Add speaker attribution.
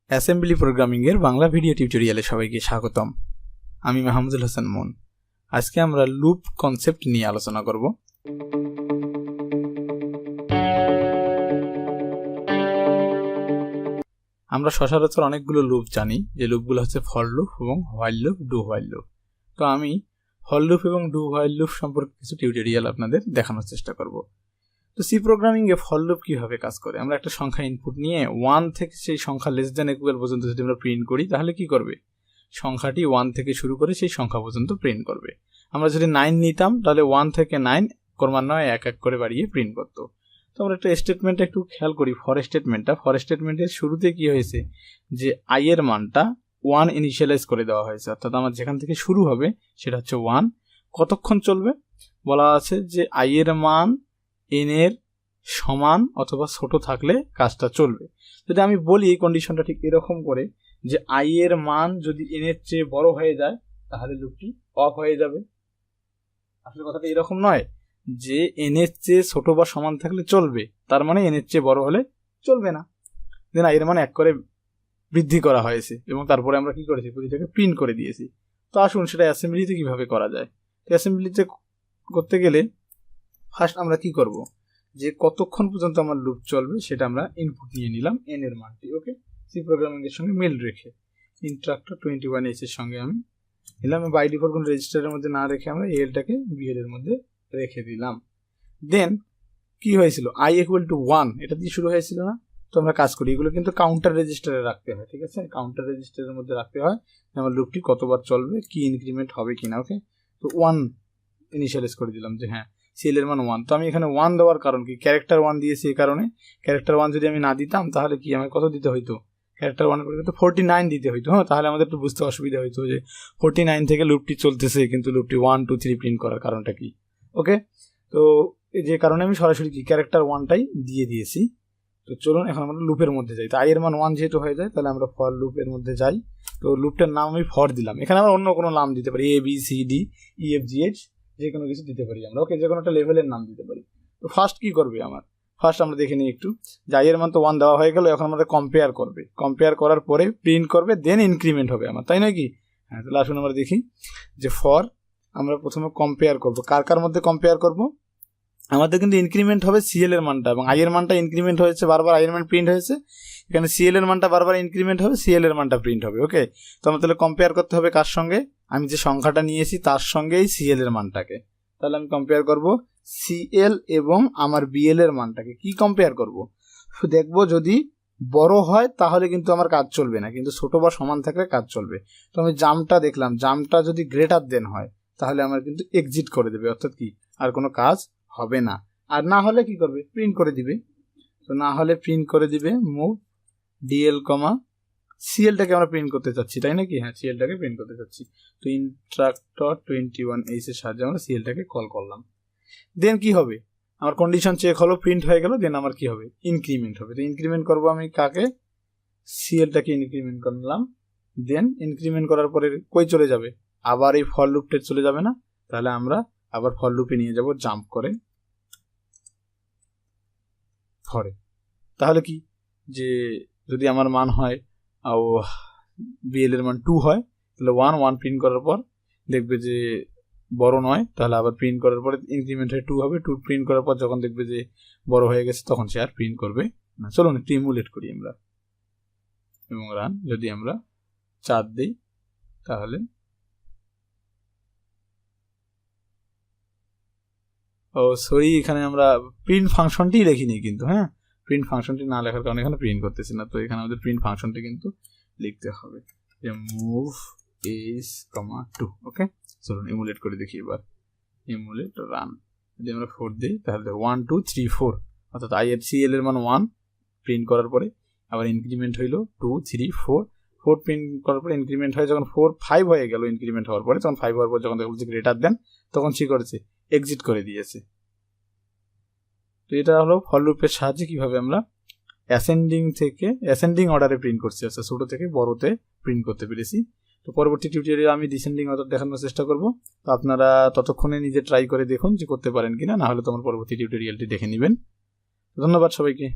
Speaker 1: Assembly প্রোগ্রামিংয়ের Bangla video টিউটোরিয়ালে সবাইকে স্বাগতম। আমি মাহমুদুল হাসান মন। আজকে আমরা লুপ কনসেপ্ট নিয়ে আলোচনা করব। আমরা সচরাচর অনেকগুলো লুপ জানি, যে লুপগুলো হচ্ছে ফর লুপ এবং while loop, do while loop. তো আমি ফর লুপ এবং ডু হোয়াইল লুপ সম্পর্কে কিছু টিউটোরিয়াল আপনাদের দেখানোর চেষ্টা করব। তো সি প্রোগ্রামিংয়ে ফর লুপ কীভাবে কাজ করে, আমরা একটা সংখ্যা ইনপুট নিয়ে 1 থেকে সেই সংখ্যা লেস দ্যান ইকুয়াল পর্যন্ত যদি আমরা প্রিন্ট করি, তাহলে কি করবে? সংখ্যাটি 1 থেকে শুরু করে সেই সংখ্যা পর্যন্ত প্রিন্ট করবে। আমরা যদি 9 নিতাম, তাহলে 1 থেকে 9 ক্রমান্বয়ে এক এক করে বাড়িয়ে প্রিন্ট করতো। তো আমরা একটা স্টেটমেন্টটা একটু খেয়াল করি। ফর স্টেটমেন্টের শুরুতে কি হয়েছে, যে আই এর মানটা 1 ইনিশিয়ালাইজ করে দেওয়া হয়েছে, অর্থাৎ আমার যেখান থেকে শুরু হবে সেটা হচ্ছে 1। কতক্ষণ চলবে বলা আছে, যে আই এর মান এন এর সমান অথবা ছোট থাকলে কাজটা চলবে। যদি আমি বলি এই কন্ডিশনটা ঠিক এরকম করে, যে আই এর মান যদি এন এর চেয়ে বড় হয়ে যায়, তাহলে লুপটি অফ হয়ে যাবে। আসলে কথাটা এরকম নয় যে এন এর চেয়ে ছোট বা সমান থাকলে চলবে, তার মানে এন এর চেয়ে বড় হলে চলবে না। দেন আই এর মান 1 করে বৃদ্ধি করা হয়েছে এবং তারপরে আমরা কি করেছি, প্রতিটাকে প্রিন্ট করে দিয়েছি। তো আসুন সেটা অ্যাসেম্বলিতে কিভাবে করা যায়। অ্যাসেম্বলিতে করতে গেলে ফার্স্ট আমরা কি করব, যে কতক্ষণ পর্যন্ত আমার লুপ চলবে সেটা আমরা ইনপুট নিয়ে নিলাম, এন এর মানটি। ওকে, সি প্রোগ্রামিং এর সঙ্গে মিল রেখে ইন্ট্রাক্টর 21H এর সঙ্গে আমি নিলাম। বাই ডিফল্ট কোনো রেজিস্টারের মধ্যে না রেখে আমরা এলটাকে বিএল এর মধ্যে রেখে দিলাম। দেন কি হয়েছিল, আই ইকুয়াল টু 1 এটা দিয়ে শুরু হয়েছিল না? তো আমরা কাজ করি, এগুলো কিন্তু কাউন্টার রেজিস্টারে রাখতে হয়, ঠিক আছে? কাউন্টার রেজিস্টারের মধ্যে রাখতে হয় আমার লুপটি কতবার চলবে, কি ইনক্রিমেন্ট হবে কিনা। ওকে, তো 1 ইনিশিয়ালাইজ করে দিলাম, যে হ্যাঁ সিএল এর মান 1। তো আমি এখানে 1 দেওয়ার কারণ কি, ক্যারেক্টার 1 দিয়েছি এই কারণে। ক্যারেক্টার 1 যদি আমি না দিতাম তাহলে কি আমার কত দিতে হইতো, ক্যারেক্টার 1 করে তো 49 দিতে হইতো। হ্যাঁ, তাহলে আমাদের একটু বুঝতে অসুবিধা হইতো যে 49 থেকে লুপটি চলতেছে, কিন্তু লুপটি 1 2 3 প্রিন্ট করার কারণটা কি। ওকে, তো যে কারণে আমি সরাসরি কি ক্যারেক্টার 1টাই দিয়ে দিয়েছি। তো চলুন এখন আমরা লুপের মধ্যে যাই। তো আই এর মান 1 যেহেতু হয়ে যায়, তাহলে আমরা ফর লুপের মধ্যে যাই। তো লুপটার নাম আমি ফর দিলাম। এখানে আমরা অন্য কোনো নাম দিতে পারি, A B C D E F G H, যে কোনো কিছু দিতে পারি আমরা। ওকে, যে কোনো একটা লেভেলের নাম দিতে পারি। তো ফার্স্ট কি করবে আমার, ফার্স্ট আমরা দেখে নিই একটু, যে আই এর মান তো 1 দেওয়া হয়ে গেল। এখন আমাদের কম্পেয়ার করবে, কম্পেয়ার করার পরে প্রিন্ট করবে, দেন ইনক্রিমেন্ট হবে আমার, তাই নয় কি? হ্যাঁ, তাহলে আসুন আমরা দেখি যে ফর আমরা প্রথমে কম্পেয়ার করব। কার কার মধ্যে কম্পেয়ার করব? আমাদের কিন্তু ইনক্রিমেন্ট হবে সিএল এর মানটা, এবং আই এর মানটা ইনক্রিমেন্ট হয়েছে, বারবার আই এর মান প্রিন্ট হয়েছে। এখানে সিএল এর মানটা বারবার ইনক্রিমেন্ট হবে, সিএল এর মানটা প্রিন্ট হবে। ওকে, তো আমরা তাহলে কম্পেয়ার করতে হবে কার সঙ্গে, আমি যে সংখ্যাটা নিয়েছি তার সঙ্গেই সিএল এর মানটাকে। তাহলে আমি কম্পেয়ার করব সিএল এবং আমার বিএল এর মানটাকে। কি কম্পেয়ার করব? দেখবো যদি বড় হয় তাহলে কিন্তু আমার কাজ চলবে না, কিন্তু ছোট বা সমান থাকলে কাজ চলবে। তো আমি জামটা দেখলাম, জামটা যদি গ্রেটার দেন হয় তাহলে আমার কিন্তু এক্সিট করে দেবে, অর্থাৎ কি আর কোনো কাজ হবে না। আর না হলে কি করবে, প্রিন্ট করে দিবে। তো না হলে প্রিন্ট করে দিবে মুভ ডিএল কমা সিএলটাকে আমরা প্রিন্ট করতে চাচ্ছি, তাই নাকি? হ্যাঁ, সিএলটাকে প্রিন্ট করতে চাচ্ছি। তো ইন্ট্রাক্টর 21H এর সাহায্যে আমরা সিএলটাকে কল করলাম। দেন কি হবে, আমার কন্ডিশন চেক হলো, প্রিন্ট হয়ে গেল। দেন আমার কি হবে, ইনক্রিমেন্ট হবে। তো ইনক্রিমেন্ট করবো আমি কাকে, সিএলটাকে ইনক্রিমেন্ট করলাম। দেন ইনক্রিমেন্ট করার পরে কই চলে যাবে, আবার এই ফর লুপটা চলে যাবে না? তাহলে আমরা আবার ফর লুপে নিয়ে যাব জাম্প করে ফরে। তাহলে কি, যে যদি আমার মান হয় বিএল এর মান 2 হয়, তাহলে 1 প্রিন্ট করার পর দেখবে যে বড় নয়, তাহলে আবার প্রিন্ট করার পরে ইনক্রিমেন্ট হয়ে 2 হবে। 2 প্রিন্ট করার পর যখন দেখবে যে বড় হয়ে গেছে, তখন সে আর প্রিন্ট করবে না। চলুন একটু ইমুলেট করি আমরা এবং রান। যদি আমরা 4 দিই তাহলে সরি, এখানে আমরা প্রিন্ট ফাংশনটি লিখিনি কিন্তু। হ্যাঁ, প্রিন্ট ফাংশনটি না লেখার কারণে এখানে প্রিন্ট করতেছি না। তো এখানে আমাদের প্রিন্ট ফাংশনটি কিন্তু লিখতে হবে, যে মুভ এস কমা 2। ওকে, চলুন ইমুলেট করে দেখি এবার। Emulate run. যদি আমরা 4 দিই তাহলে 1 2 3 4, অর্থাৎ আই এর সিএল এর মান 1 প্রিন্ট করার পরে আবার ইনক্রিমেন্ট হইলো 2 3 4। 4 প্রিন্ট করার পরে ইনক্রিমেন্ট হয় যখন 4 5 হয়ে গেল, ইনক্রিমেন্ট হওয়ার পরে তখন 5 হওয়ার পর যখন দেখল যে গ্রেটার দেন, তখন সে করেছে এক্সিট করে দিয়েছে। তো এটা হলো ফর লুপের সাহায্যে কিভাবে আমরা অ্যাসেন্ডিং অর্ডারে প্রিন্ট করছি, আচ্ছা ছোট থেকে বড়তে প্রিন্ট করতে পেরেছি। তো পরবর্তী টিউটোরিয়ালে আমি ডিসেন্ডিং অর্ডার দেখানোর চেষ্টা করব। তো আপনারা ততক্ষণে নিজে ট্রাই করে দেখুন যে করতে পারেন কিনা, না হলে তোমার পরবর্তী টিউটোরিয়ালটি দেখে নেবেন। ধন্যবাদ সবাইকে।